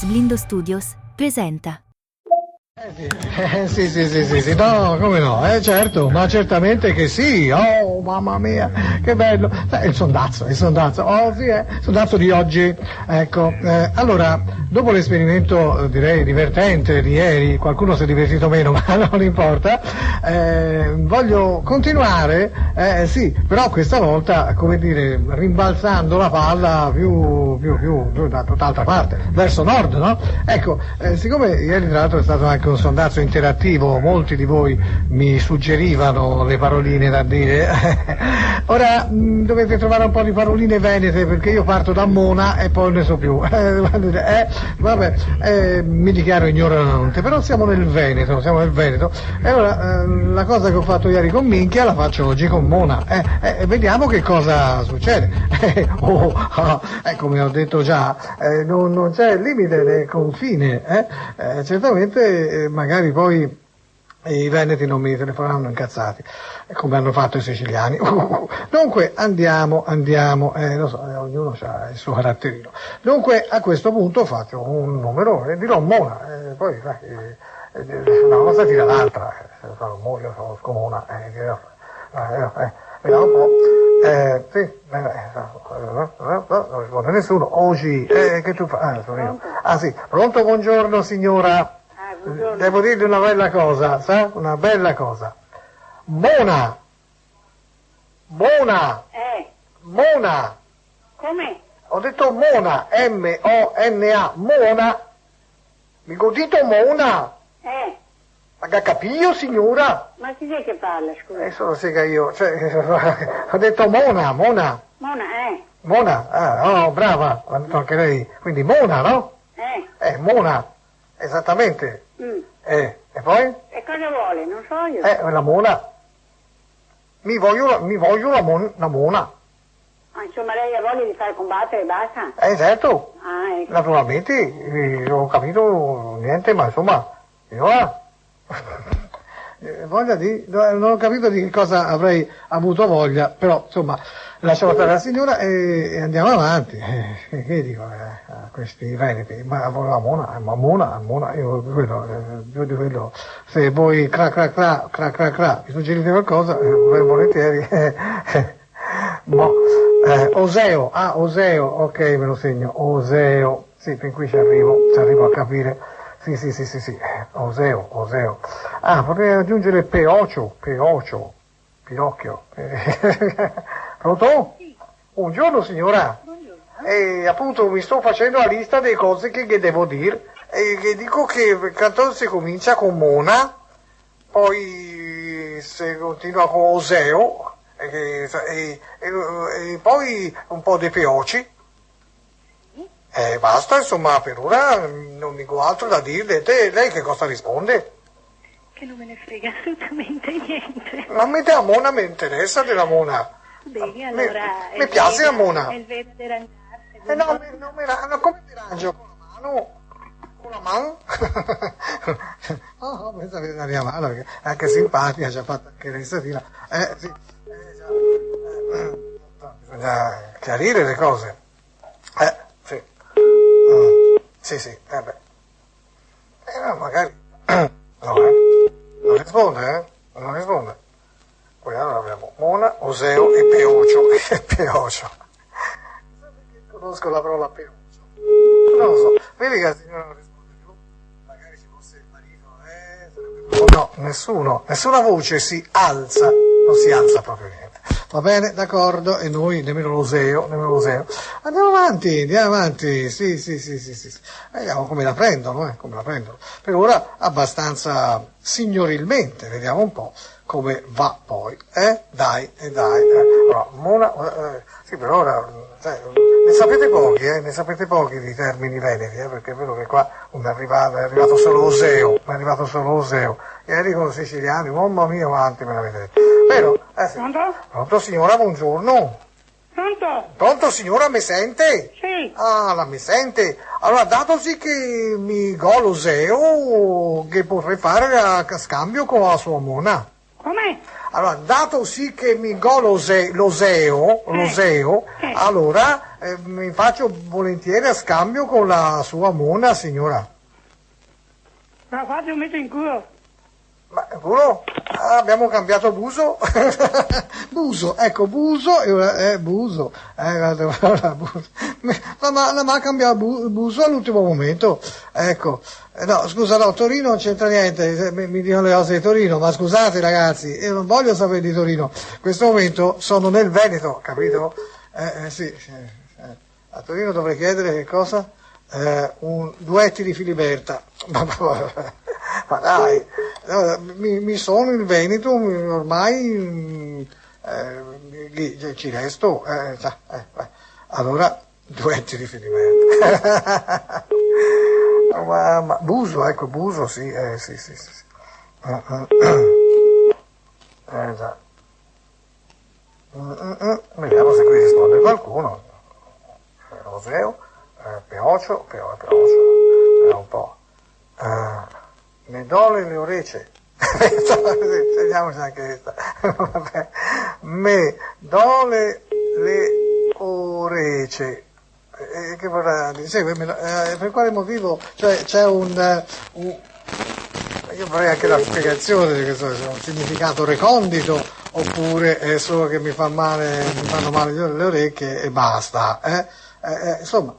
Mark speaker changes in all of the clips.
Speaker 1: Blindo Studios presenta.
Speaker 2: Sì, no, come no, certo, ma certamente che sì, oh, mamma mia, che bello, il sondazzo, oh sì, il sondazzo di oggi, ecco, allora, dopo l'esperimento, direi, divertente di ieri, qualcuno si è divertito meno, ma non importa, voglio continuare, sì, però questa volta, come dire, rimbalzando la palla più da tutt'altra parte, verso nord, no? Ecco, siccome ieri tra l'altro è stato anche un sondazzo interattivo, molti di voi mi suggerivano le paroline da dire, ora dovete trovare un po' di paroline venete perché io parto da Mona e poi ne so più, mi dichiaro ignorante, però siamo nel Veneto, e allora la cosa che ho fatto ieri con Minchia la faccio oggi con Mona, vediamo che cosa succede, come ho detto già, non c'è limite né confine, certamente magari poi i veneti non mi telefoneranno incazzati, come hanno fatto i siciliani. Dunque andiamo, lo so, ognuno ha il suo caratterino. Dunque a questo punto faccio un numero e dirò Mona, poi una cosa tira l'altra, io conosco Mona, vediamo un po'. Sì, non risponde nessuno. Oggi, che tu fai? Sono io. Ah sì, pronto, buongiorno signora.
Speaker 3: Buongiorno.
Speaker 2: Devo dirgli una bella cosa, sa? Una bella cosa. Mona! Mona! Mona!
Speaker 3: Come?
Speaker 2: Ho detto Mona, M-O-N-A, Mona! Mi godito Mona? Ma che capio, signora?
Speaker 3: Ma chi è che parla, scusa?
Speaker 2: Adesso lo sega io, ho detto Mona.
Speaker 3: Mona,
Speaker 2: Mona, oh, brava, l'ha detto anche lei. Quindi Mona, no? Mona, esattamente. E poi?
Speaker 3: E cosa vuole? Non so io.
Speaker 2: La Mona. Mi voglio la Mona.
Speaker 3: Ah, insomma, lei ha voglia di fare combattere e basta?
Speaker 2: Certo.
Speaker 3: Ah, ecco.
Speaker 2: Naturalmente, non ho capito niente, ma insomma, signora, non ho capito di che cosa avrei avuto voglia, però insomma, lasciamo stare la signora e andiamo avanti. Che dico a questi veneti? Ma Mona, io di quello, se voi cra, mi suggerite qualcosa, volentieri. Oseo, ok, me lo segno, Oseo, sì, fin qui ci arrivo a capire, sì, Oseo, potrei aggiungere Pinocchio, pronto?
Speaker 3: Sì.
Speaker 2: Buongiorno signora,
Speaker 3: Buongiorno.
Speaker 2: appunto mi sto facendo la lista delle cose che devo dire, e che dico che il canto si comincia con Mona, poi si continua con Oseo, e poi un po' di Peoci. Basta, insomma, per ora non dico altro da dirle. Lei che cosa risponde?
Speaker 3: Che non me ne frega assolutamente niente.
Speaker 2: Ma a me della Mona mi interessa della Mona.
Speaker 3: Bene, allora...
Speaker 2: Mi piace la Mona.
Speaker 3: È il vero di rangiarsi.
Speaker 2: Come mi rangio? Con la mano? Con la mano? No, pensa che è la mia mano, perché è anche simpatica, ci ha fatto anche l'esatina. Sì. Bisogna chiarire le cose. Sì. Sì, no, magari. No, non risponde, Non risponde. Poi allora abbiamo Mona, Oseo e Peocio. Conosco la parola Peocio. Non lo so. Vedi che la signora non risponde più? Magari ci fosse il marito, no, nessuna voce si alza. Non si alza proprio niente. Va bene, d'accordo, e noi nemmeno l'Oseo. Andiamo avanti, sì. Vediamo come la prendono, Per ora abbastanza signorilmente, vediamo un po' come va poi, Dai. Allora, Mona, sì, per ora, ne sapete pochi di termini veneti, perché è vero che qua è arrivato solo Oseo, ieri con i siciliani, mamma mia, avanti me l'avete detto. Vero? Sì. Pronto signora, buongiorno. Pronto signora, mi sente?
Speaker 3: Sì.
Speaker 2: La mi sente? Allora, datosi che mi go l'Oseo, che potrei fare a scambio con la sua Mona?
Speaker 3: Com'è?
Speaker 2: Allora, dato sì che mi go l'oseo, allora mi faccio volentieri a scambio con la sua mona, signora.
Speaker 3: La faccio mettere in culo.
Speaker 2: Ma culo? Ah, abbiamo cambiato buso? Buso, ecco, buso e ora è buso. Guarda, buso. Ma ha cambiato buso all'ultimo momento. Ecco. No, scusa, no, Torino non c'entra niente, mi dicono le cose di Torino, ma scusate ragazzi, io non voglio sapere di Torino. In questo momento sono nel Veneto, capito? Sì. A Torino dovrei chiedere che cosa? Duetti di Filiberta. Ma dai, mi sono in Veneto, ormai lì ci resto, allora duetti di Filiberta. ma Buso, ecco, Buso, sì, sì. Già. Vediamo se qui risponde qualcuno. Roseo, Peocio, vediamo un po'. Medole le orecce. Vediamoci anche questa. Medole le orecce. Che vorrà dire? Per quale motivo? Cioè c'è io vorrei anche la spiegazione di questo, un significato recondito, oppure è solo che mi fanno male le orecchie e basta. Insomma.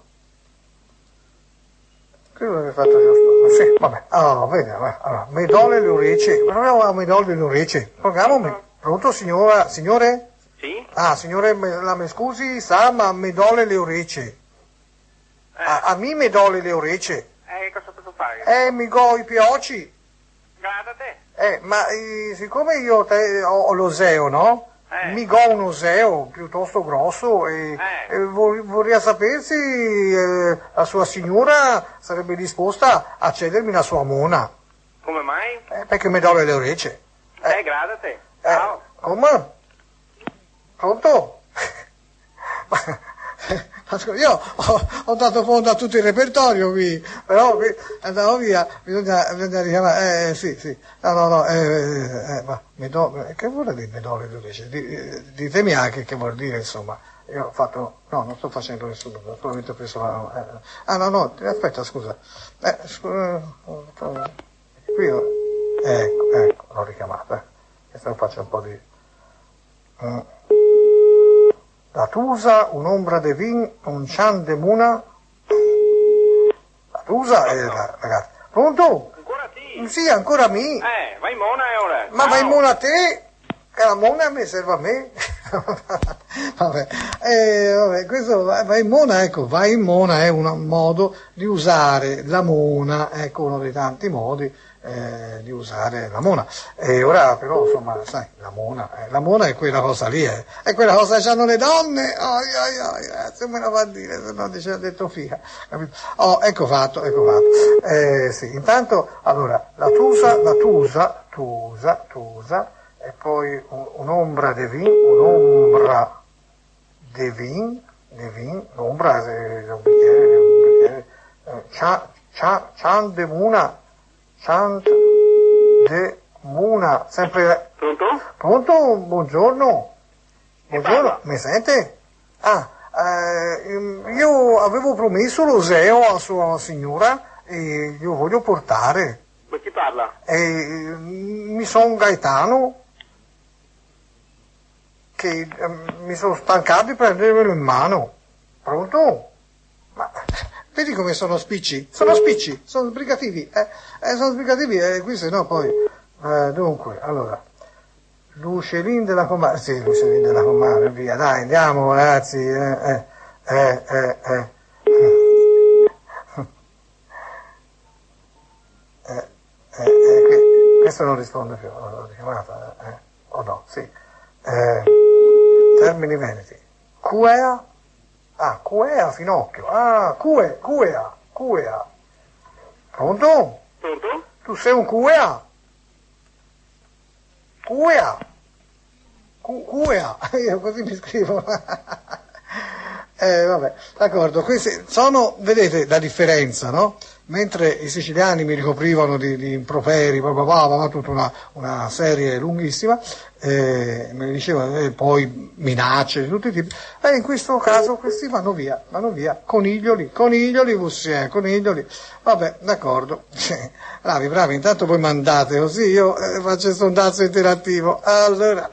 Speaker 2: Quello che hai fatto giusto. Sì, vabbè. Allora, vediamo. Allora, medole le orecce. Proviamo a medole le orecce. Pronto, signora? Signore?
Speaker 4: Sì?
Speaker 2: Ah, signore, mi scusi, sa, ma medole le orecce. A me medole le orecce.
Speaker 4: Cosa posso fare?
Speaker 2: Mi go i pioci.
Speaker 4: Guarda te.
Speaker 2: Ma siccome io ho l'oseo, no? Mi go un oseo piuttosto grosso e vorrei sapere se la sua signora sarebbe disposta a cedermi la sua mona.
Speaker 4: Come mai?
Speaker 2: Perché mi do le orecchie.
Speaker 4: Guarda te. Ciao.
Speaker 2: Come? Pronto? Io ho dato fondo a tutto il repertorio qui, però qui andavo via, bisogna richiamare, sì, no, ma che vuol dire medole le orecchie? Ditemi anche che vuol dire, insomma, io ho fatto, no, non sto facendo nessuno, solamente ho preso la, no, aspetta, scusa, qui, ecco, l'ho richiamata, adesso faccio un po' di... La Tusa, un'ombra de vin, un cian de muna. La Tusa è ragazzi. Pronto?
Speaker 4: Ancora sì?
Speaker 2: Sì, ancora mi.
Speaker 4: Vai mona ora.
Speaker 2: Ma vai mona a te? Che la mona mi serve a me? vabbè, questo vai in mona, ecco, vai in mona è un modo di usare la mona, ecco, uno dei tanti modi di usare la mona. E ora però, insomma, sai, la mona è quella cosa lì, è quella cosa che hanno le donne, se me la fa dire, se no dice, ha detto figa, capito? Ecco fatto, sì, intanto, allora, la tusa, e poi un'ombra de vin, l'ombra è un bicchiere, cian de muna, Chant de Muna, sempre... Pronto? Buongiorno? Buongiorno, mi sente? Io avevo promesso l'oseo a sua signora e io voglio portare.
Speaker 4: Ma chi parla?
Speaker 2: Mi sono Gaetano, che mi sono stancato di prendermelo in mano. Pronto? Ma... Vedi come sono spicci? Sono sbrigativi, qui se no poi... dunque, allora, Lucelin della Comare, sì, Lucelin della Comare, via, dai, andiamo ragazzi, questo non risponde più, l'ho richiamata, o no, sì, termini veneti, Cuea? Cuea, finocchio. Cuea. Pronto?
Speaker 4: Pronto?
Speaker 2: Tu sei un cuea? Cuea. Io così mi scrivo. Vabbè, d'accordo. Questi sono, vedete la differenza, no? mentre i siciliani mi ricoprivano di improperi, tutta una serie lunghissima, me ne dicevano, poi minacce di tutti i tipi, e in questo caso questi vanno via, coniglioli, coniglioli, vabbè, d'accordo, bravi, intanto voi mandate così, io faccio il sondaggio interattivo, allora,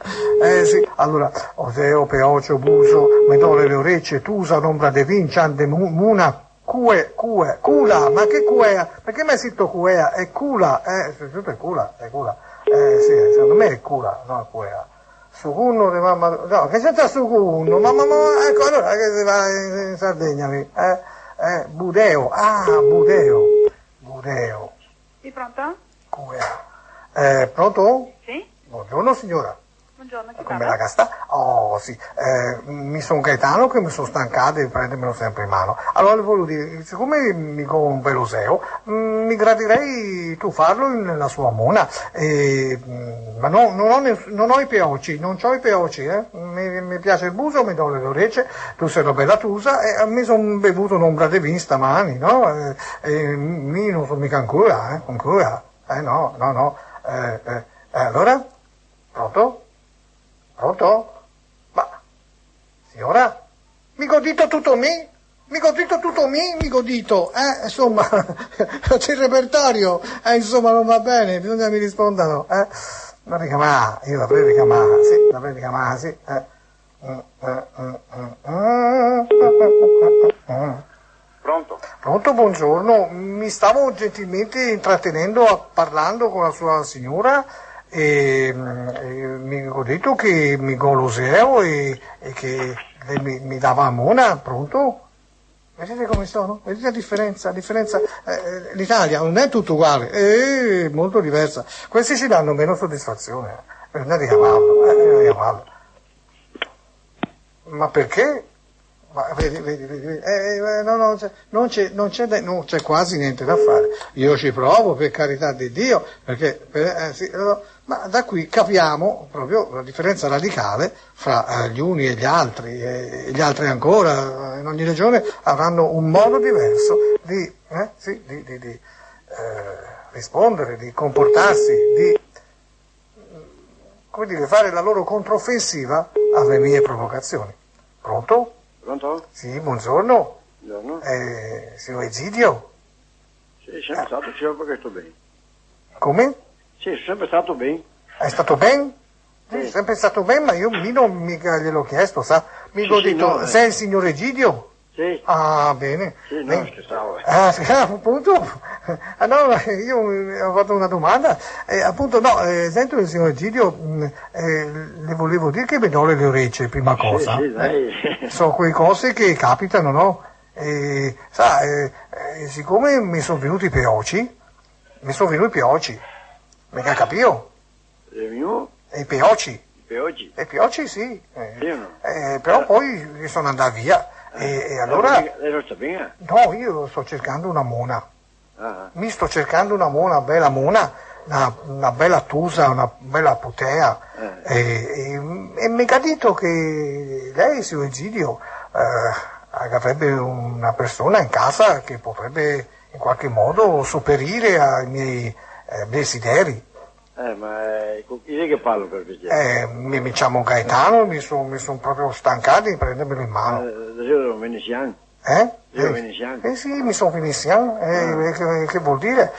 Speaker 2: Oseo, Peocio, Buso, Medole, le orecchie, Tusa, Nombra de Vincian, de Muna, Cula, ma che cuea? Perché mi hai scritto cuea? È cula, tutto è cula. Sì, secondo me è cula, no è cuea. Sucunno di mamma, no, che c'entra sucunno? Mamma, ecco allora che si va in Sardegna, Budeo, Budeo.
Speaker 3: Sì, pronto?
Speaker 2: Cuea. Pronto?
Speaker 3: Sì?
Speaker 2: Buongiorno signora.
Speaker 3: Buongiorno, chi
Speaker 2: Come
Speaker 3: parla?
Speaker 2: la casta? Oh sì, mi sono Gaetano che mi sono stancato di prendermelo sempre in mano. Allora volevo dire, siccome mi compro l'Oseo, mi gradirei tuffarlo nella sua mona, ma non ho i peoci, mi piace il buso, mi do le orecchie, tu sei una bella tusa, e mi sono bevuto un'ombra di vin stamani, no? Mi non sono mica ancora. No. Allora? Pronto? Ma, signora? Mi godito tutto me? Insomma, c'è il repertorio, insomma non va bene, bisogna mi rispondano, Non ricamare, io l'avrei ricamare, sì, Pronto, buongiorno, mi stavo gentilmente intrattenendo parlando con la sua signora, e mi ho detto che mi goloseo e che lei mi dava mona, pronto? Vedete come sono? Vedete la differenza? L'Italia non è tutto uguale, è molto diversa. Questi ci danno meno soddisfazione, bisogna richiamarlo. Ma perché? Ma vedi, non c'è quasi niente da fare. Io ci provo, per carità di Dio, perché ma da qui capiamo proprio la differenza radicale fra gli uni e gli altri ancora, in ogni regione avranno un modo diverso di rispondere, di comportarsi, di fare la loro controffensiva alle mie provocazioni. Pronto?
Speaker 5: Pronto?
Speaker 2: Sì, buongiorno.
Speaker 5: Buongiorno.
Speaker 2: Signor Egidio?
Speaker 5: Sì, sempre stato, perché sto bene.
Speaker 2: Come?
Speaker 5: Sì, sono sempre stato bene.
Speaker 2: È stato ben?
Speaker 5: Sì.
Speaker 2: Sempre stato ben, ma io non mica gliel'ho chiesto, sa? Mi ho detto,
Speaker 5: signore.
Speaker 2: sei il signor Egidio?
Speaker 5: Sì.
Speaker 2: Ah, bene.
Speaker 5: Sì, no, scherzavo.
Speaker 2: Sì, appunto. No, io ho fatto una domanda. Appunto, no, sento il signor Egidio, le volevo dire che mi do le orecchie, prima cosa.
Speaker 5: Sì, dai.
Speaker 2: Sono quelle cose che capitano, no? Siccome mi sono venuti i peoci, mica capio?
Speaker 5: Le mio?
Speaker 2: I peoci.
Speaker 5: Peoggi.
Speaker 2: I peoci sì.
Speaker 5: Sì o no?
Speaker 2: Però poi sono andato via. E allora...
Speaker 5: Lei lo sta bene?
Speaker 2: No, io sto cercando una mona.
Speaker 5: Ah.
Speaker 2: Mi sto cercando una bella mona, una bella tusa, una bella putea. E mi ha detto che lei, signor Egidio, avrebbe una persona in casa che potrebbe in qualche modo sopperire ai miei desideri.
Speaker 5: Ma con chi è che parlo per piacere?
Speaker 2: Mi chiamo Gaetano, mi son proprio stancato di prendermelo in mano.
Speaker 5: Io veneziano. Io veneziano.
Speaker 2: Sì, mi sono veneziano, che vuol dire?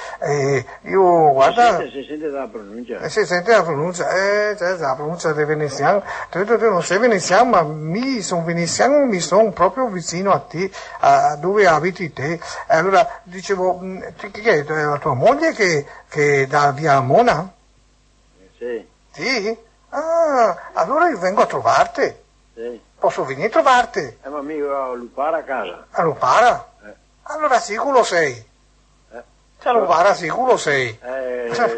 Speaker 2: Io, guarda...
Speaker 5: Si sente dalla pronuncia.
Speaker 2: Si sente la pronuncia, c'è la pronuncia del veneziano. Tu non sei veneziano, ma mi sono veneziano, mi sono proprio vicino a te, a dove abiti te. Allora, dicevo, che è la tua moglie che dà via Mona?
Speaker 5: Sì.
Speaker 2: Sì? Ah, allora io vengo a trovarti.
Speaker 5: Sì.
Speaker 2: Posso venire a trovarti?
Speaker 5: Ma amico a Lupara a casa.
Speaker 2: A Lupara? Allora sicuro sei. A Lupara sicuro sei.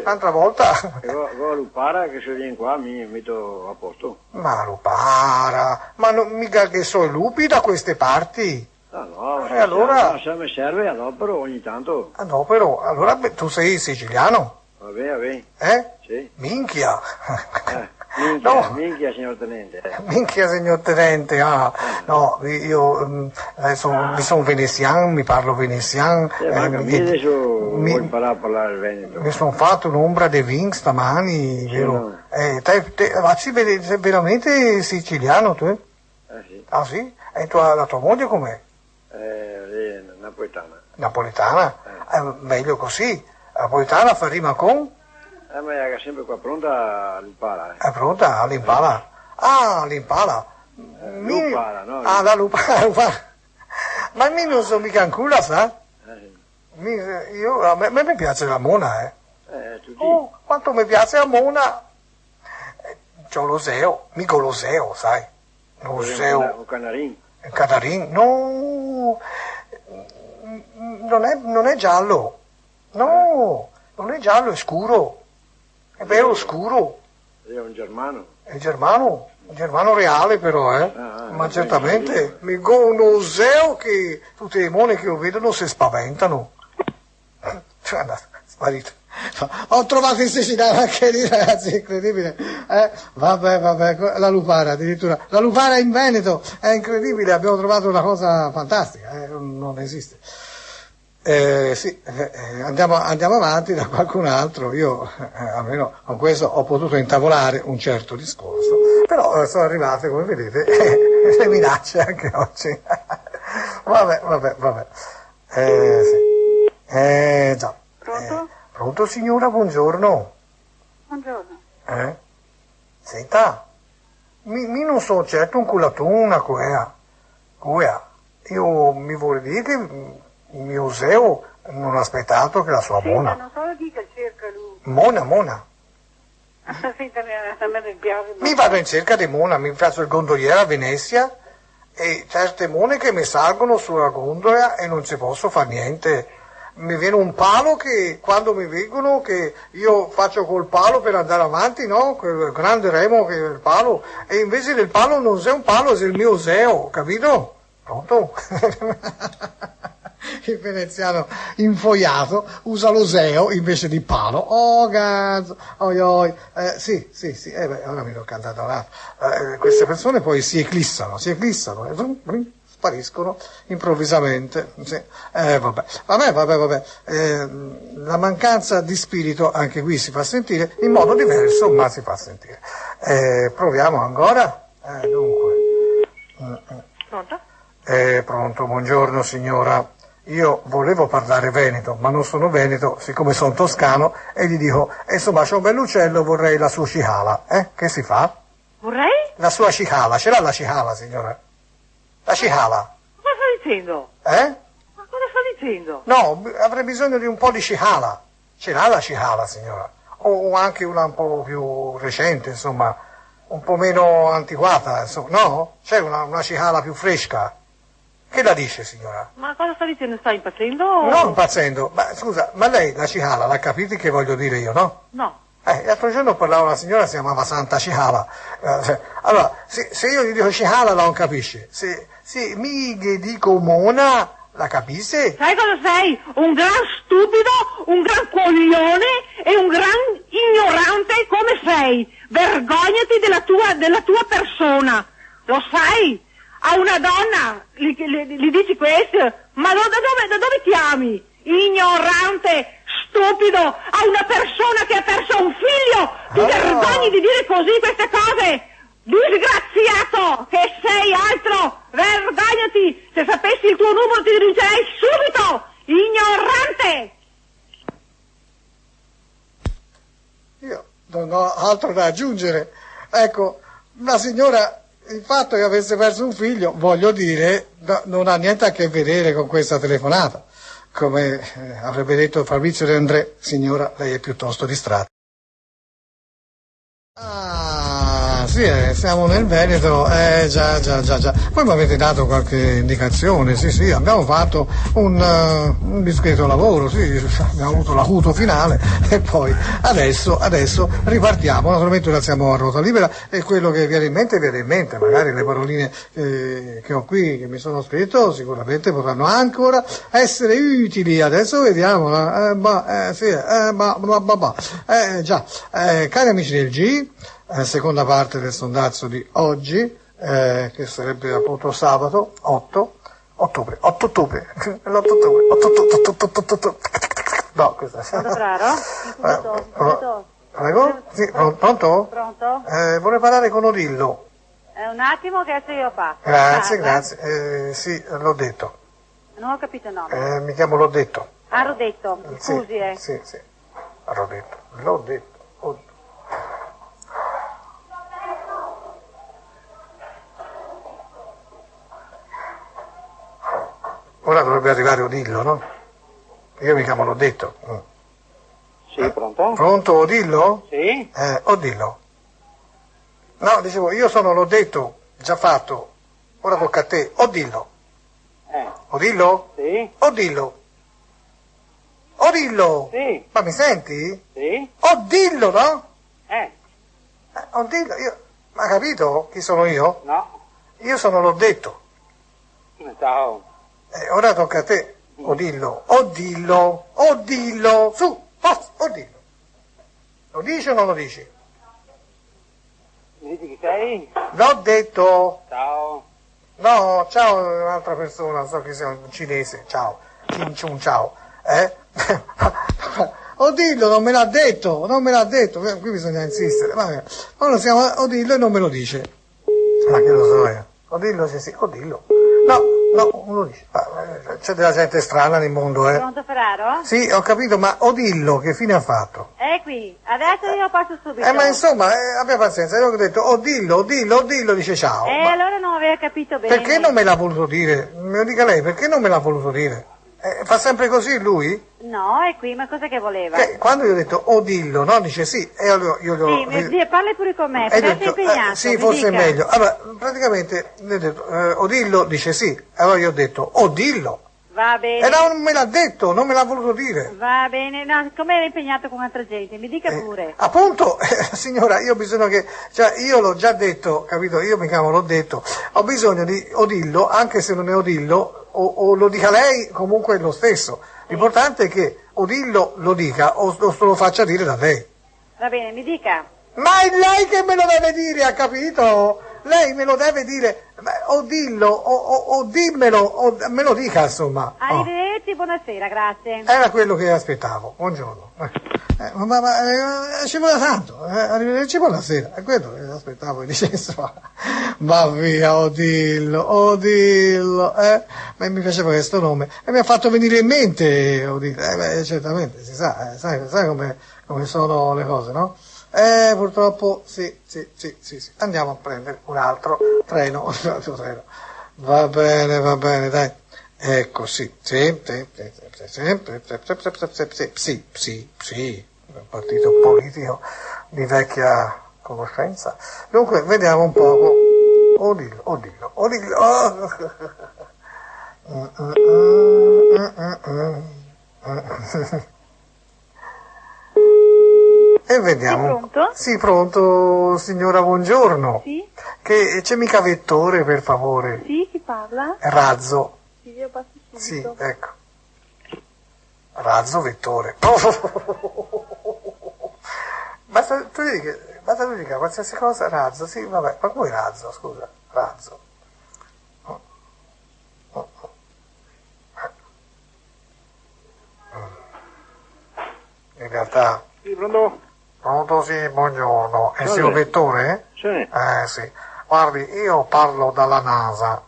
Speaker 2: L'altra volta...
Speaker 5: Go a Lupara che se vieni qua mi metto a posto.
Speaker 2: Ma Lupara? Ma non, mica che so i lupi da queste parti?
Speaker 5: No,
Speaker 2: allora...
Speaker 5: se mi serve adopero ogni tanto.
Speaker 2: Adopero? Allora tu sei siciliano?
Speaker 5: Va bene.
Speaker 2: Eh?
Speaker 5: Sì.
Speaker 2: Minchia!
Speaker 5: Minchia, signor Tenente.
Speaker 2: Minchia, signor Tenente, no, io sono veneziano, mi parlo veneziano.
Speaker 5: Ma adesso vuoi imparare a parlare il veneto?
Speaker 2: Mi sono fatto un'ombra di vin stamani, vero?
Speaker 5: No.
Speaker 2: Ma sei veramente siciliano tu?
Speaker 5: Sì.
Speaker 2: Ah sì? E la tua moglie com'è?
Speaker 5: Lei è napoletana.
Speaker 2: Napoletana? Meglio così. Napoletana fa rima con?
Speaker 5: Ma è sempre qua pronta all'impara.
Speaker 2: È pronta all'impala? Ah, l'impala.
Speaker 5: Lupara, no?
Speaker 2: La lupara. Ma a me non sono mica ancora, sa? A me mi piace la mona,
Speaker 5: Tu
Speaker 2: Oh, quanto mi piace la mona. C'ho l'oseo, mica l'oseo, sai? L'oseo.
Speaker 5: Un canarin.
Speaker 2: Il canarin? No, non è giallo. No, non è giallo, è scuro. È vero, scuro.
Speaker 5: Lei è un germano.
Speaker 2: È germano reale però, ma certamente. Mi un oseo che tutte le mone che lo vedono si spaventano. Cioè, è sparito. Ho trovato in Sicilia anche lì, ragazzi, incredibile. Vabbè, la lupara addirittura. La lupara in Veneto, è incredibile, abbiamo trovato una cosa fantastica, non esiste. Sì, andiamo avanti da qualcun altro. Io almeno con questo ho potuto intavolare un certo discorso, però sono arrivate, come vedete, le minacce anche oggi. Vabbè. Sì. Già.
Speaker 3: Pronto?
Speaker 2: Pronto signora, buongiorno.
Speaker 3: Buongiorno.
Speaker 2: Senta, mi non sono certo un culatuna quea. Io mi vorrei dire che il mio Oseo non ha aspettato che la sua mona.
Speaker 3: Non so di che cerca lui.
Speaker 2: Mona.
Speaker 3: Senta, a me mi piace.
Speaker 2: Mi vado in cerca di mona, mi faccio il gondoliere a Venezia e certe mone che mi salgono sulla gondola e non ci posso fare niente. Mi viene un palo che quando mi vengono che io faccio col palo per andare avanti, no? Quel grande remo che è il palo, e invece del palo non c'è un palo, c'è il mio Oseo, capito? Pronto? Il veneziano infoiato usa l'oseo invece di palo. Oh cazzo, oi. Sì, ora mi tocca andare da là. Queste persone poi si eclissano e spariscono improvvisamente. Sì. Vabbè. La mancanza di spirito anche qui si fa sentire in modo diverso, ma si fa sentire. Proviamo ancora. Dunque.
Speaker 3: Pronto?
Speaker 2: Pronto, buongiorno signora. Io volevo parlare veneto, ma non sono veneto, siccome sono toscano, e gli dico, insomma, c'ho un bell'uccello, vorrei la sua cicala. Che si fa?
Speaker 3: Vorrei?
Speaker 2: La sua cicala, ce l'ha la cicala, signora? La cicala?
Speaker 3: Cosa sta dicendo?
Speaker 2: Ma
Speaker 3: cosa sta dicendo?
Speaker 2: No, avrei bisogno di un po' di cicala. Ce l'ha la cicala, signora? O anche una un po' più recente, insomma, un po' meno antiquata, insomma, no? C'è una cicala più fresca? Che la dice, signora?
Speaker 3: Ma cosa sta dicendo? Sta impazzendo?
Speaker 2: Non impazzendo, ma scusa, ma lei la cicala l'ha capito che voglio dire io, no?
Speaker 3: No.
Speaker 2: L'altro giorno parlava una signora, si chiamava Santa Cicala. Allora, se io gli dico cicala non capisce, se mi dico mona la capisce?
Speaker 3: Sai cosa sei? Un gran stupido, un gran coglione e un gran ignorante come sei. Vergognati della tua persona. Lo sai? A una donna gli dici questo? Ma da dove chiami? Ignorante, stupido, a una persona che ha perso un figlio! Ti vergogni di dire così queste cose? Disgraziato che sei altro! Vergognati! Se sapessi il tuo numero ti rincerei subito! Ignorante!
Speaker 2: Io non ho altro da aggiungere. Ecco, la signora, il fatto che avesse perso un figlio, voglio dire, non ha niente a che vedere con questa telefonata. Come avrebbe detto Fabrizio De André, signora, lei è piuttosto distratta. Sì, siamo nel Veneto, già. Poi mi avete dato qualche indicazione, sì, abbiamo fatto un discreto lavoro, sì, abbiamo avuto l'acuto finale e poi adesso ripartiamo, naturalmente ora siamo a ruota libera e quello che viene in mente, magari le paroline che ho qui, che mi sono scritto, sicuramente potranno ancora essere utili, adesso vediamo, già, cari amici del G, seconda parte del sondaggio di oggi, che sarebbe appunto sabato 8 ottobre. L'8 ottobre. No, questa è... Prego? Sì, pronto?
Speaker 3: Pronto?
Speaker 2: Vorrei parlare con Odillo.
Speaker 3: Un attimo che adesso io passo.
Speaker 2: Grazie. Sì, l'ho detto.
Speaker 3: Non ho capito il nome.
Speaker 2: Mi chiamo L'ho detto.
Speaker 3: Ah, l'ho detto, scusi.
Speaker 2: Sì. L'ho detto. Ora dovrebbe arrivare Odillo, no? Io mi chiamo L'ho detto.
Speaker 5: Sì, pronto?
Speaker 2: Pronto, Odillo?
Speaker 5: Sì?
Speaker 2: Odillo. No, dicevo, io sono L'ho detto, già fatto. Ora tocca a te. Odillo. Odillo?
Speaker 5: Sì?
Speaker 2: Odillo.
Speaker 5: Sì?
Speaker 2: Ma mi senti?
Speaker 5: Sì?
Speaker 2: Odillo, no? Odillo, ma hai capito chi sono io?
Speaker 5: No?
Speaker 2: Io sono L'ho detto.
Speaker 5: Ciao.
Speaker 2: Ora tocca a te. Odillo, su, Odillo. Lo dici o non lo dici?
Speaker 5: Mi dici chi sei?
Speaker 2: L'ho detto.
Speaker 5: Ciao.
Speaker 2: No, ciao, è un'altra persona, so che sei un cinese, ciao. Cinciun, ciao. Odillo non me l'ha detto, qui bisogna insistere. Vabbè. Ora siamo Odillo e non me lo dice. Ma che lo so io. Odillo, sì, Odillo. No, non lo dice. C'è della gente strana nel mondo,
Speaker 3: Pronto, Ferraro?
Speaker 2: Sì, ho capito, ma Odillo che fine ha fatto?
Speaker 3: È qui, adesso io passo subito.
Speaker 2: Ma insomma, abbia pazienza, io ho detto Odillo, dice ciao.
Speaker 3: Allora non aveva capito bene.
Speaker 2: Perché non me l'ha voluto dire? Me lo dica lei, perché non me l'ha voluto dire? Fa sempre così lui?
Speaker 3: No, è qui, ma cosa che voleva?
Speaker 2: Quando io ho detto Odillo, no? Dice sì, e allora io
Speaker 3: Sì, parli pure con me,
Speaker 2: e
Speaker 3: perché
Speaker 2: detto,
Speaker 3: sei impegnato.
Speaker 2: sì, forse è meglio. Allora, praticamente, gli ho detto, Odillo dice sì, allora io ho detto Odillo.
Speaker 3: Va bene.
Speaker 2: E non me l'ha detto, non me l'ha voluto dire.
Speaker 3: Va bene, no, come era impegnato con altra gente, mi dica pure.
Speaker 2: Appunto, signora, io ho bisogno che, cioè io l'ho già detto, capito? Io mi chiamo L'ho detto, ho bisogno di Odillo, anche se non è Odillo, o lo dica lei, comunque è lo stesso. L'importante è che Odillo lo dica o lo faccia dire da lei.
Speaker 3: Va bene, mi dica.
Speaker 2: Ma è lei che me lo deve dire, ha capito? Lei me lo deve dire, o dillo, o dimmelo, o me lo dica, insomma.
Speaker 3: Arrivederci, buonasera, grazie.
Speaker 2: Era quello che aspettavo, buongiorno. Ma ci vuole tanto, arrivederci, buonasera, è quello che aspettavo, dicesse, va via, Odillo, ma mi piaceva questo nome, e mi ha fatto venire in mente Odillo, certamente, si sa, sai come sono le cose, no? Purtroppo sì. Andiamo a prendere un altro treno. Va bene, dai. Ecco, sì. Un partito politico di vecchia conoscenza. Dunque, vediamo un poco. Odillo. E vediamo.
Speaker 3: Sei pronto?
Speaker 2: Sì, pronto, signora, buongiorno.
Speaker 3: Sì?
Speaker 2: Che c'è mica Vettore, per favore?
Speaker 3: Sì, chi parla?
Speaker 2: Razzo.
Speaker 3: Sì, io passo subito.
Speaker 2: Sì, ecco. Razzo, Vettore. Basta tu dica qualsiasi cosa, Razzo, sì, vabbè, ma come Razzo, scusa, Razzo. In realtà...
Speaker 5: Sì, pronto?
Speaker 2: Pronto, sì, buongiorno. È il signor Vettore?
Speaker 5: Sì.
Speaker 2: Sì. Guardi, io parlo dalla NASA.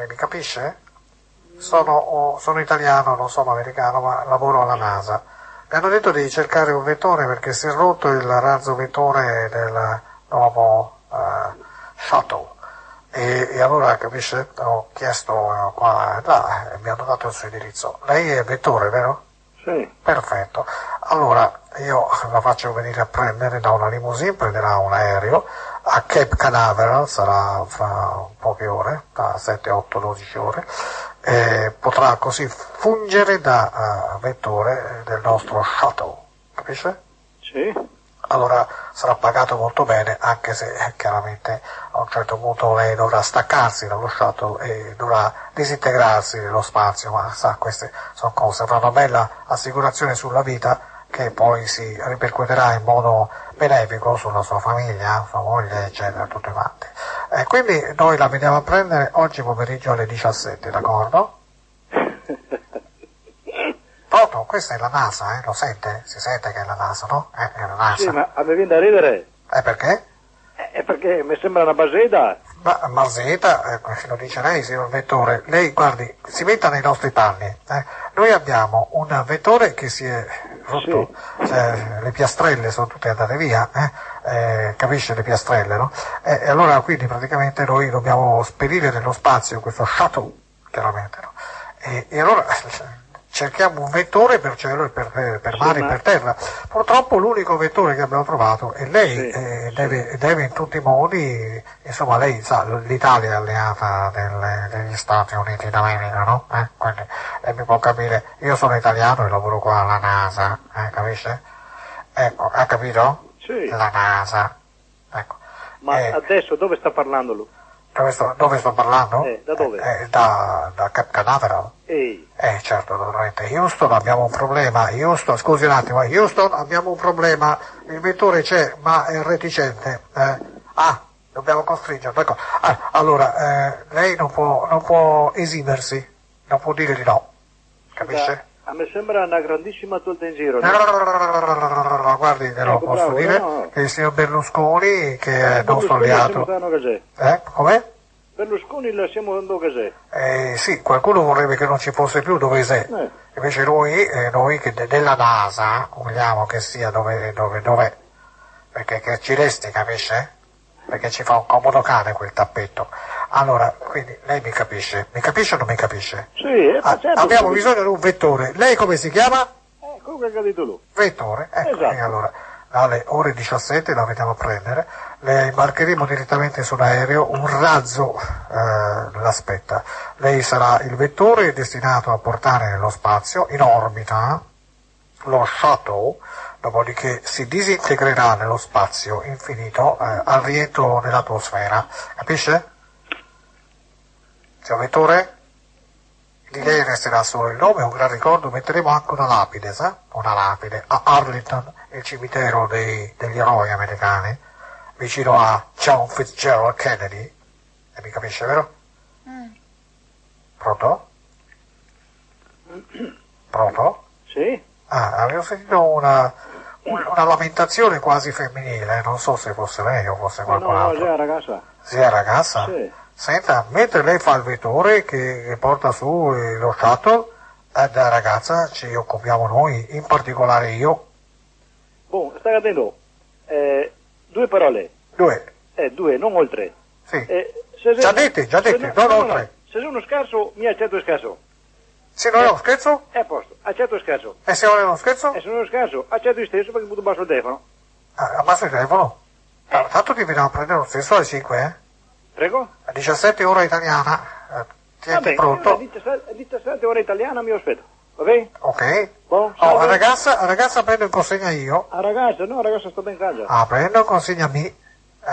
Speaker 2: Mi capisce? Sono italiano, non sono americano, ma lavoro alla NASA. Mi hanno detto di cercare un vettore perché si è rotto il razzo vettore del nuovo shuttle. E allora, capisce? Ho chiesto qua e là e mi hanno dato il suo indirizzo. Lei è Vettore, vero?
Speaker 5: Sì.
Speaker 2: Perfetto. Allora, io la faccio venire a prendere da una limousine, prenderà un aereo a Cape Canaveral, sarà fra poche ore, da 7, 8, 12 ore, e potrà così fungere da vettore del nostro shuttle, capisce?
Speaker 5: Sì.
Speaker 2: Allora sarà pagato molto bene, anche se chiaramente a un certo punto lei dovrà staccarsi dallo shuttle e dovrà disintegrarsi nello spazio, ma sa, queste sono cose, avrà una bella assicurazione sulla vita che poi si ripercuoterà in modo benefico sulla sua famiglia, sua moglie, eccetera, tutti quanti. Quindi noi la veniamo a prendere oggi pomeriggio alle 17, d'accordo? Pronto? Questa è la NASA, lo sente? Si sente che è la NASA, no? È la NASA.
Speaker 5: Sì, ma a me viene da ridere.
Speaker 2: Perché?
Speaker 5: È perché mi sembra una baseta.
Speaker 2: Ma Marzeta, lo dice lei, signor Vettore, lei guardi, si metta nei nostri panni. Noi abbiamo un vettore che si è rotto,
Speaker 5: Sì.
Speaker 2: cioè, le piastrelle sono tutte andate via, capisce le piastrelle, no? E allora quindi praticamente noi dobbiamo spedire nello spazio questo shuttle, chiaramente, no? E allora cerchiamo un vettore per cielo e per mare e per terra. Purtroppo l'unico vettore che abbiamo trovato è lei,
Speaker 5: Sì,
Speaker 2: deve in tutti i modi, insomma lei sa, l'Italia è alleata degli Stati Uniti d'America, no? Quindi lei mi può capire, io sono italiano e lavoro qua alla NASA, capisce? Ecco, ha capito?
Speaker 5: Sì.
Speaker 2: La NASA. Ecco.
Speaker 5: Ma adesso dove sta parlando lui?
Speaker 2: Dove sto parlando?
Speaker 5: Da dove?
Speaker 2: Da Cape Canaveral.
Speaker 5: Ehi.
Speaker 2: Certo, naturalmente. Houston, abbiamo un problema. Houston, scusi un attimo, Houston, abbiamo un problema. Il vettore c'è, ma è reticente. Dobbiamo costringerlo. Ecco. Allora, lei non può esimersi, non può dire di no. Capisce?
Speaker 5: A me sembra una grandissima tolta in giro.
Speaker 2: No, guardi, glielo posso
Speaker 5: bravo,
Speaker 2: dire
Speaker 5: no.
Speaker 2: che il signor Berlusconi, che è il nostro alleato. Come?
Speaker 5: Berlusconi la siamo dando casè.
Speaker 2: Sì, qualcuno vorrebbe che non ci fosse più dove sei. Invece noi che della NASA vogliamo che sia dov'è, perché che ci resti, capisce? Perché ci fa un comodo cane quel tappetto. Allora, quindi lei mi capisce o non mi capisce?
Speaker 5: Sì, certo.
Speaker 2: Abbiamo bisogno di un vettore. Lei come si chiama?
Speaker 5: Come ha detto lui?
Speaker 2: Vettore, ecco,
Speaker 5: Esatto.
Speaker 2: e allora alle ore 17 la vediamo a prendere, le imbarcheremo direttamente sull'aereo, un razzo l'aspetta, lei sarà il vettore destinato a portare nello spazio, in orbita, lo shuttle, dopodiché si disintegrerà nello spazio infinito al rientro nell'atmosfera, capisce? Signor vettore? Di lei resterà solo il nome, un gran ricordo, metteremo anche una lapide, sa? Una lapide a Arlington, il cimitero degli eroi americani, vicino a John Fitzgerald Kennedy. E mi capisce, vero? Pronto? Pronto?
Speaker 5: Sì?
Speaker 2: Avevo sentito una lamentazione quasi femminile, non so se fosse lei o fosse qualcun
Speaker 5: No,
Speaker 2: altro.
Speaker 5: c'è la ragazza.
Speaker 2: Sì, è ragazza?
Speaker 5: Sì.
Speaker 2: Senta, mentre lei fa il vettore che porta su lo shuttle, da ragazza ci occupiamo noi, in particolare io.
Speaker 5: Stai attento. 2 parole.
Speaker 2: 2.
Speaker 5: 2, non oltre.
Speaker 2: Sì.
Speaker 5: Già
Speaker 2: dette, non oltre.
Speaker 5: Se sono scarso, mi accetto scarso.
Speaker 2: Se non è uno scherzo?
Speaker 5: È a posto, accetto scarso.
Speaker 2: E se non è uno scherzo?
Speaker 5: E se non è scarso, accetto io stesso perché butto basso il telefono.
Speaker 2: Abbassa il telefono. Tanto ti veniamo a prendere lo stesso alle 5,
Speaker 5: Prego?
Speaker 2: A 17 ora italiana. Tienti pronto?
Speaker 5: A 17 ore italiana mi aspetto. Va bene?
Speaker 2: Ok.
Speaker 5: Buon,
Speaker 2: La ragazza prendo in consegna io.
Speaker 5: La ragazza sta ben in casa.
Speaker 2: Prendo in consegna me.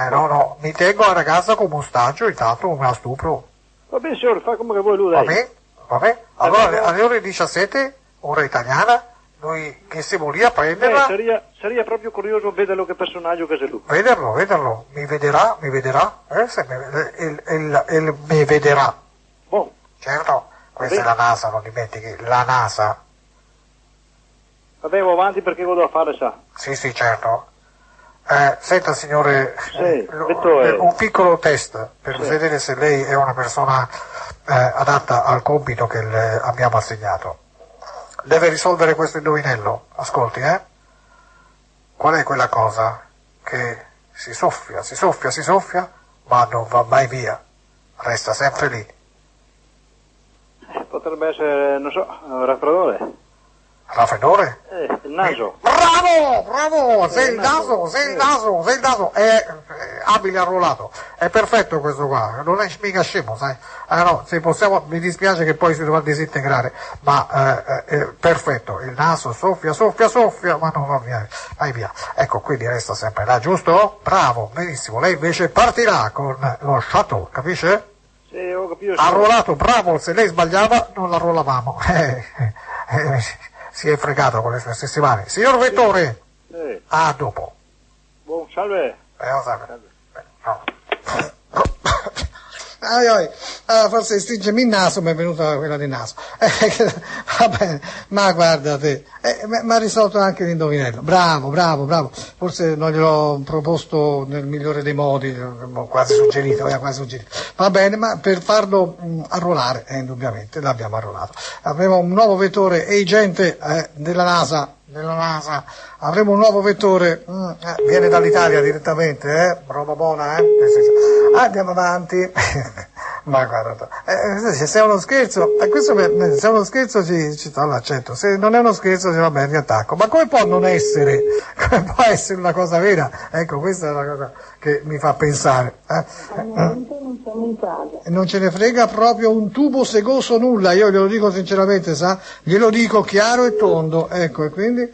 Speaker 2: No, mi tengo la ragazza come ostaggio, intanto come a stupro.
Speaker 5: Va bene, signore, fa come vuoi lui, dai.
Speaker 2: Va bene. Allora, alle ore 17, ora italiana, noi che siamo lì a prenderla.
Speaker 5: Sarebbe proprio curioso vedere che personaggio che sei lui.
Speaker 2: Vederlo. Mi vedrà. Se mi vedrà.
Speaker 5: Buon.
Speaker 2: Certo, questa è la NASA, non dimentichi, la NASA.
Speaker 5: Vabbè, vado avanti perché cosa devo fare, sa.
Speaker 2: Sì, certo. Senta signore,
Speaker 5: Sì, Vettore.
Speaker 2: un piccolo test per vedere se lei è una persona adatta al compito che le abbiamo assegnato. Deve risolvere questo indovinello, ascolti, Qual è quella cosa che si soffia, ma non va mai via, resta sempre lì?
Speaker 5: Potrebbe essere, non so, un raffreddore.
Speaker 2: Raffreddore?
Speaker 5: Il naso.
Speaker 2: Bravo, sei il naso, è abile arruolato, è perfetto questo qua, non è mica scemo, sai? No, se possiamo, mi dispiace che poi si dovrà disintegrare, ma è perfetto, il naso soffia, ma non va via, vai via. Ecco, quindi resta sempre là, giusto? Bravo, benissimo, lei invece partirà con lo shuttle, capisce?
Speaker 5: Sì, ho capito.
Speaker 2: Arruolato, bravo, se lei sbagliava non l'arruolavamo. si è fregato con le sue stesse mani. Signor Vettore, a dopo.
Speaker 5: Buon salve.
Speaker 2: Salve. No. Forse stringermi il naso, mi è venuta quella del naso. Va bene, ma guarda te, mi ha risolto anche l'indovinello. Bravo. Forse non gliel'ho proposto nel migliore dei modi, quasi suggerito. Va bene, ma per farlo arruolare, indubbiamente, l'abbiamo arruolato. Avremo un nuovo vettore agente della NASA. Avremo un nuovo vettore, viene dall'Italia direttamente, roba buona, andiamo avanti. Ma guarda, se è uno scherzo, se è uno scherzo ci sta l'accetto, se non è uno scherzo vabbè, riattacco. Ma come può non essere? Come può essere una cosa vera? Ecco, questa è la cosa che mi fa pensare. Non ce ne frega proprio un tubo segoso nulla, io glielo dico sinceramente, sa? Glielo dico chiaro e tondo, ecco, e quindi,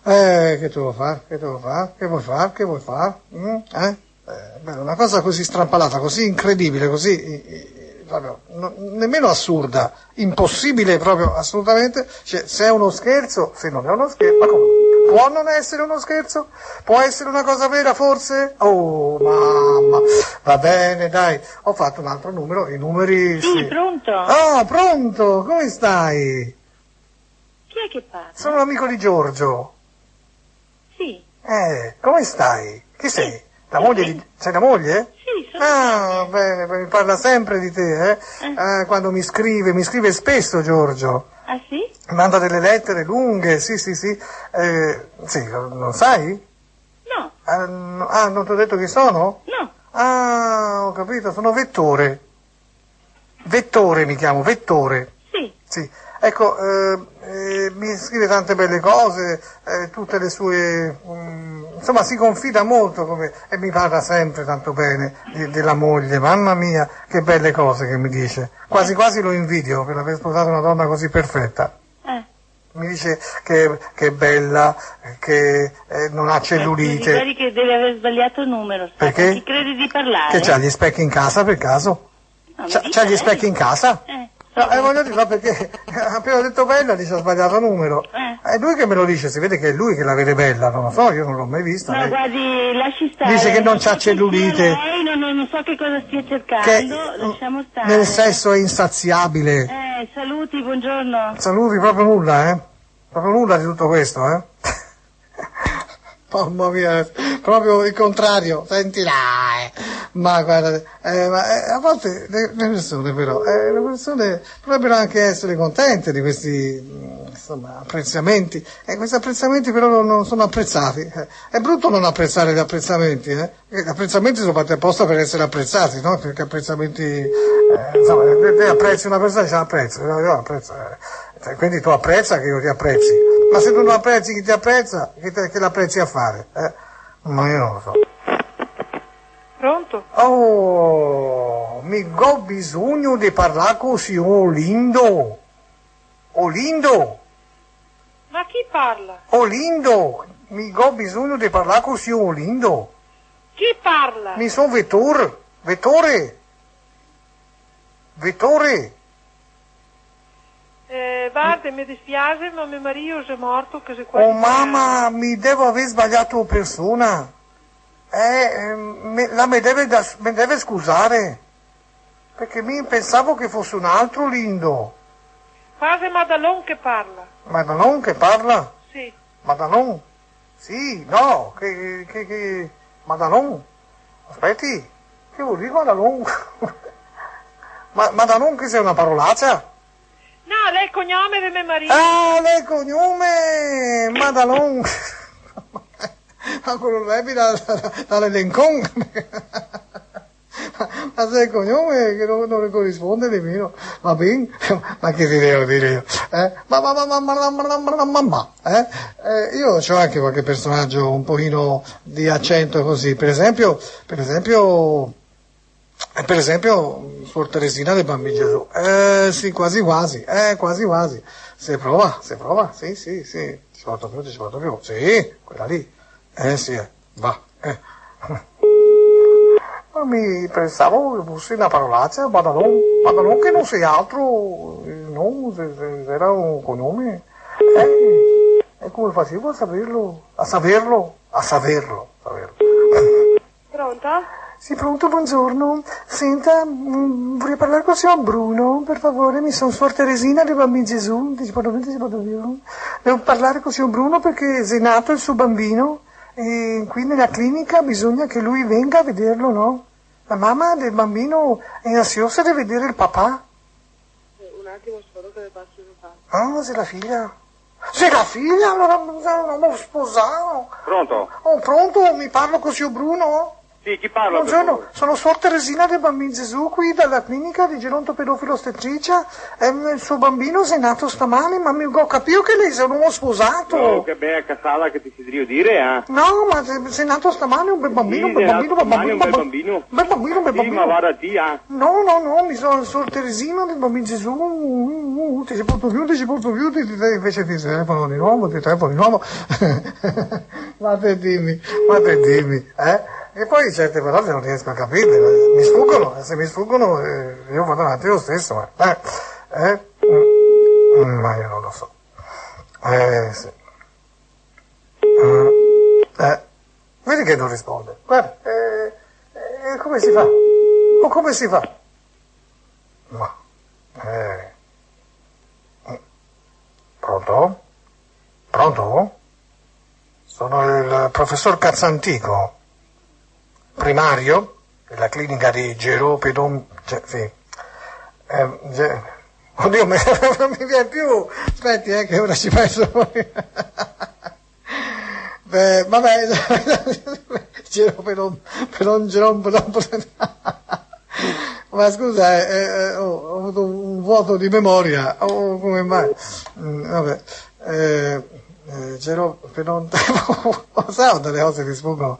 Speaker 2: che devo fare? Che vuoi fare? Una cosa così strampalata, così incredibile, così proprio, nemmeno assurda, impossibile proprio, assolutamente, cioè, se è uno scherzo, se non è uno scherzo, ma come? Può non essere uno scherzo? Può essere una cosa vera forse? Oh mamma, va bene dai, ho fatto un altro numero, i numeri...
Speaker 6: Sì, pronto?
Speaker 2: Oh, pronto, come stai?
Speaker 6: Chi è che parla?
Speaker 2: Sono l'amico di Giorgio.
Speaker 6: Sì.
Speaker 2: Come stai? Chi sei? La moglie di... Sei la moglie?
Speaker 6: Sì, sono
Speaker 2: bene, mi parla sempre di te, quando mi scrive spesso Giorgio.
Speaker 6: Ah sì?
Speaker 2: Manda delle lettere lunghe, sì, sì, non sai?
Speaker 6: No.
Speaker 2: Non ti ho detto chi sono?
Speaker 6: No.
Speaker 2: Ah, ho capito, sono Vettore. Vettore mi chiamo, Vettore. Sì. Ecco, mi scrive tante belle cose, tutte le sue... insomma, si confida molto e mi parla sempre tanto bene della moglie. Mamma mia, che belle cose che mi dice. Quasi quasi lo invidio per aver sposato una donna così perfetta. Mi dice che è bella, che non ha cellulite.
Speaker 6: Guardi che deve aver sbagliato il numero.
Speaker 2: Perché?
Speaker 6: Chi crede di parlare?
Speaker 2: Che c'ha gli specchi in casa per caso?
Speaker 6: No,
Speaker 2: C'ha gli specchi in casa? No, voglio dire, perché appena ho detto bella dice ha sbagliato numero. È lui che me lo dice, si vede che è lui che la vede bella, non lo so, io non l'ho mai vista.
Speaker 6: No, guardi, lasci stare.
Speaker 2: Dice che non c'ha cellulite.
Speaker 6: Lei non so che cosa stia cercando, lasciamo stare.
Speaker 2: Nel sesso è insaziabile.
Speaker 6: Saluti, buongiorno.
Speaker 2: Saluti, proprio nulla, Proprio nulla di tutto questo, Mamma mia, proprio il contrario, senti là, Ma guarda, a volte le persone però, le persone potrebbero anche essere contente di questi, insomma, apprezzamenti, e questi apprezzamenti però non sono apprezzati. È brutto non apprezzare gli apprezzamenti, Gli apprezzamenti sono fatti apposta per essere apprezzati, no? Perché apprezzamenti, insomma, te apprezzi una persona e dici apprezzo, io apprezzo, quindi tu apprezza che io ti apprezzi, ma se tu non apprezzi chi ti apprezza, che l'apprezzi a fare? Ma io non lo so.
Speaker 7: Pronto?
Speaker 2: Oh, mi ho bisogno di parlare con il signor Olindo. Olindo?
Speaker 7: Ma chi parla?
Speaker 2: Olindo, mi ho bisogno di parlare con il signor Olindo.
Speaker 7: Chi parla?
Speaker 2: Mi sono Vettore.
Speaker 7: Guarda, mi dispiace, ma mio marito è morto, che se qua...
Speaker 2: Oh mamma, mi devo aver sbagliato persona. Mi deve scusare, perché mi pensavo che fosse un altro Lindo.
Speaker 7: Quasi Maddalon che parla.
Speaker 2: Maddalon che parla?
Speaker 7: Sì.
Speaker 2: Maddalon? Sì, no, che... Maddalon? Aspetti, che vuol dire Maddalon? Maddalon che sei una parolaccia?
Speaker 7: No, lei è il cognome di mio marito.
Speaker 2: Ah, lei è il cognome! Maddalon! Ma quello lei dall'Elencon. Ma se il cognome che non le corrisponde nemmeno, va bene? Ma che ti devo dire io? Io ho anche qualche personaggio un pochino di accento così, per esempio Suor Teresina del Bambino Gesù. Sì, quasi. Se prova, sì. Ci porto più. Sì, quella lì. Sì, va. Ma mi pensavo che fosse una parolaccia, Maddalon che non sei altro, no, era un cognome. E come facevo a saperlo? A saperlo? A saperlo.
Speaker 7: Pronto?
Speaker 2: Sì, pronto, buongiorno. Senta, vorrei parlare con il signor Bruno, per favore, mi sono Suor Teresina del Bambino Gesù, devo parlare con il signor Bruno perché è nato il suo bambino e qui nella clinica bisogna che lui venga a vederlo, no? La mamma del bambino è ansiosa di vedere il papà.
Speaker 7: Un attimo solo che le passo il papà.
Speaker 2: Ah, sei la figlia? Sei la figlia? Allora non sposato.
Speaker 4: Pronto?
Speaker 2: Oh, pronto? Mi parlo con il signor Bruno?
Speaker 4: Sì, chi parla?
Speaker 2: Buongiorno, sono Suor Teresina del Bambino Gesù qui dalla clinica di Geronto Pedofilo Ostetricia. Il suo bambino si è nato stamane, ma ho capito che lei è un uomo sposato.
Speaker 4: No, che bella casala che ti si devo dire, eh?
Speaker 2: No, ma si è nato stamane un bel bambino,
Speaker 4: Sì,
Speaker 2: un bel
Speaker 4: è nato stamane un bel
Speaker 2: bambino.
Speaker 4: bambino? Sì, ma guarda ti,
Speaker 2: No, mi sono Suor Teresina del Bambino Gesù. Ti ci porto più, invece ti telefono di nuovo. Guarda dimmi, eh? E poi certe parole non riesco a capire, mi sfuggono, se mi sfuggono io vado avanti lo stesso, ma io non lo so. Sì. Vedi che non risponde. Guarda, come si fa? O come si fa? Ma, Pronto? Pronto? Sono il professor Cazzantico, primario della clinica di Geropedom... sì. Oddio, non mi viene più. Aspetti, che ora ci penso. Vabbè, Geropedom... Ma scusa, ho avuto un vuoto di memoria. Come mai? Vabbè. Sai dalle cose che sfuggono.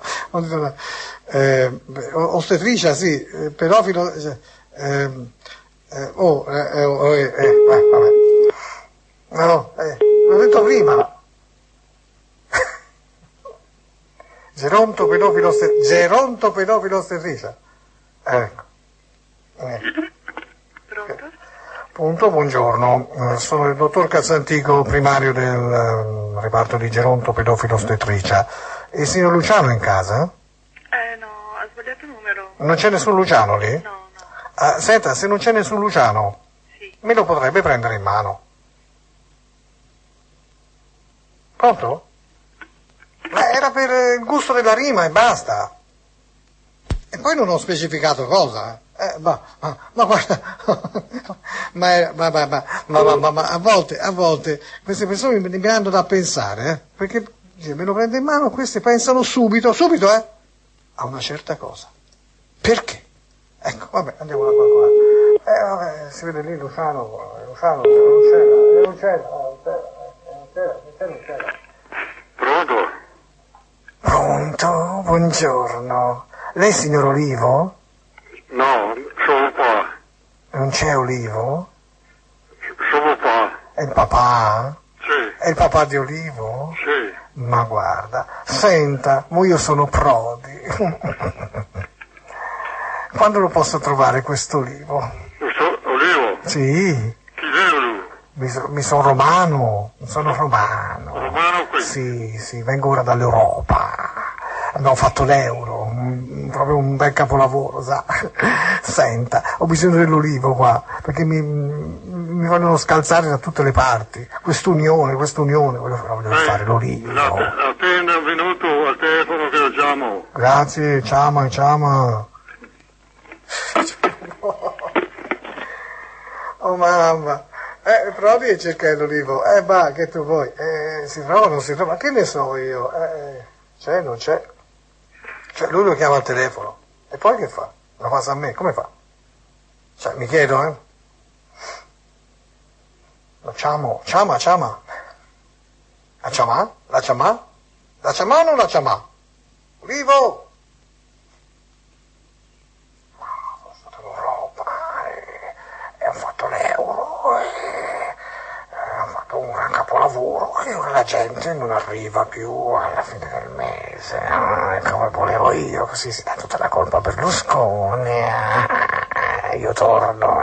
Speaker 2: Ostetricia, sì, pedofilo. Vabbè. No, l'ho detto prima. Geronto pedofilo ostetricia. Ecco.
Speaker 7: Pronto?
Speaker 2: Punto, buongiorno, sono il dottor Cazzantico, primario del reparto di Geronto Pedofilo Ostetricia. Il signor Luciano è in casa?
Speaker 7: No, ha sbagliato il numero.
Speaker 2: Non c'è nessun Luciano lì?
Speaker 7: No.
Speaker 2: Senta, se non c'è nessun Luciano,
Speaker 7: Sì.
Speaker 2: me lo potrebbe prendere in mano. Pronto? Ma era per il gusto della rima e basta. E poi non ho specificato cosa. Ma guarda, ma a volte queste persone mi hanno da pensare, perché se me lo prende in mano queste pensano subito, a una certa cosa. Perché? Ecco, vabbè, andiamo da qua. Vabbè, si vede lì Luciano, non c'era.
Speaker 4: Pronto?
Speaker 2: Pronto, buongiorno. Lei è signor Olivo?
Speaker 4: No, sono qua.
Speaker 2: Non c'è Olivo?
Speaker 4: Sono qua.
Speaker 2: È il papà?
Speaker 4: Sì.
Speaker 2: È il papà di Olivo?
Speaker 4: Sì.
Speaker 2: Ma guarda, senta, io sono Prodi. Quando lo posso trovare questo Olivo?
Speaker 4: Olivo?
Speaker 2: Sì.
Speaker 4: Chi è Olivo?
Speaker 2: Mi sono romano, sono romano.
Speaker 4: Romano qui?
Speaker 2: Sì, vengo ora dall'Europa. Abbiamo fatto l'euro, proprio un bel capolavoro, sa. Senta, ho bisogno dell'olivo qua, perché mi vogliono scalzare da tutte le parti. Quest'unione, voglio fare l'olivo.
Speaker 4: Appena venuto al telefono che lo chiamo.
Speaker 2: Grazie, chiama. Oh mamma, provi a cercare l'olivo, che tu vuoi, si trova o non si trova, che ne so io, c'è, non c'è. Cioè lui lo chiama al telefono, e poi che fa? Lo passa a me, come fa? Cioè mi chiedo, Lo chiama. La chiama? La chiama o non la chiama? Olivo! Sono stato in Europa, e ho fatto l'euro, ho fatto un gran capolavoro, e ora la gente non arriva più alla fine del mese, come volevo io, così si dà tutta la colpa a Berlusconi, io torno,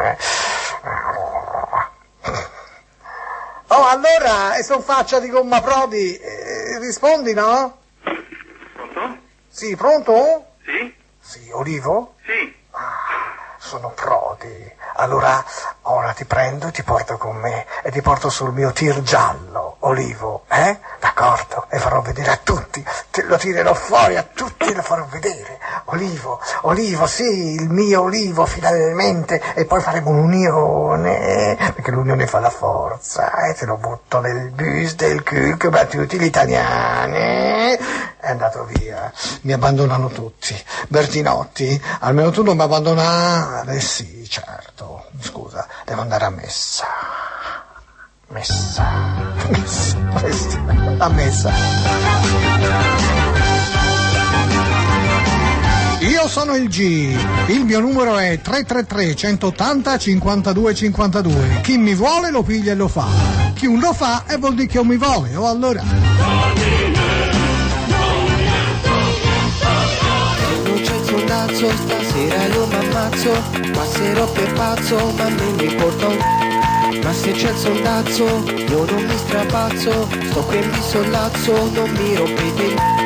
Speaker 2: Oh, allora, e son faccia di gomma Prodi, rispondi, no?
Speaker 4: Pronto?
Speaker 2: Sì, pronto?
Speaker 4: Sì?
Speaker 2: Sì, Olivo?
Speaker 4: Sì.
Speaker 2: Sono Prodi. Allora, ora ti prendo e ti porto con me e ti porto sul mio tir giallo, Olivo, D'accordo? E farò vedere a tutti, te lo tirerò fuori a tutti e lo farò vedere. Olivo, sì, il mio Olivo finalmente, e poi faremo un'unione, perché l'unione fa la forza, e te lo butto nel bus del cul come a tutti gli italiani. È andato via, mi abbandonano tutti. Bertinotti, almeno tu non mi abbandonare. Sì, certo, scusa, devo andare a messa. A messa. Io sono il G, il mio numero è 333 180 52 52. Chi mi vuole lo piglia e lo fa. Chi un lo fa e vuol dire che non mi vuole, o allora.
Speaker 8: Non c'è il sondazzo, stasera io m'ammazzo, passerò per pazzo ma non mi importa. Ma se c'è il sondazzo, io non mi strapazzo, sto qui e mi sollazzo, non mi rompete.